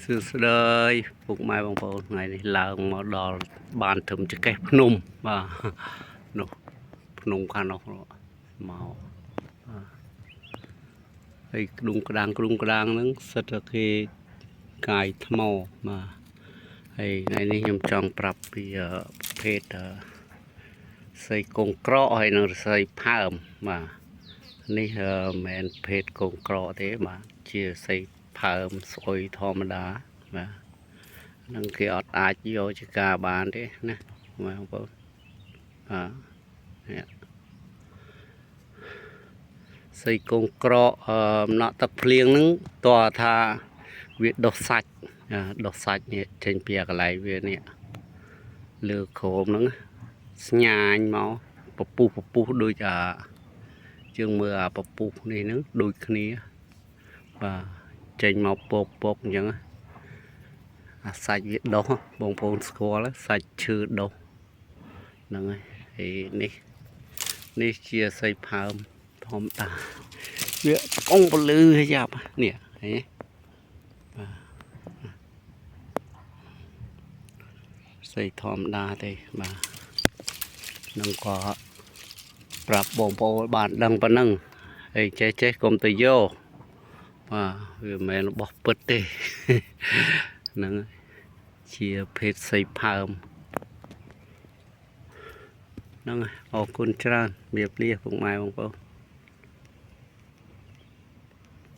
សួស្តីពុកម៉ែបងប្អូនថ្ងៃនេះឡើងមកដល់បានធំចកេះភ្នំបាទនោះភ្នំខាងនោះមកហើយក្ដុងក្ដាងហ្នឹងសិតតែគេកាយថ្មបាទហើយថ្ងៃនេះខ្ញុំចង់ប្រាប់ពីប្រភេទសីកងក្រកហើយនិងសីផើមបាទនេះមិនមែនភេទកងក្រកទេបាទជាសីផើមស្អុយធម្មតាបាទនឹងគេអត់អាចយកជាការបានទេណាបងប្អូននេះសីកងក្រកអំណក់ទឹកភ្លៀងហ្នឹងតើថាវាដុសសាច់នេះចេញពីកន្លែងវានេះលើក្រោមហ្នឹងស្ញាញមកពពុះដូចជើងមើលពពុះនេះហ្នឹងដូចគ្នាបាទចេញមកពកអញ្ចឹងសាច់វាដុះបងប្អូនស្គាល់សាច់ឈើដុះហ្នឹងហើយនេះជាសីផើមធម្មតាវាកងពលឺយ៉ាប់នេះឃើញបាទសីធម្មតាទេបាទនឹងក៏ប្រាប់បងប្អូនបានដឹងប៉ុណ្ណឹងហើយចេះកុំទៅយកបាទវាមិនមែនរបស់ពិតទេហ្នឹងជាភេទសីផើមហ្នឹងអរគុណច្រើនជំរាបលាពុកម៉ែបងប្អូន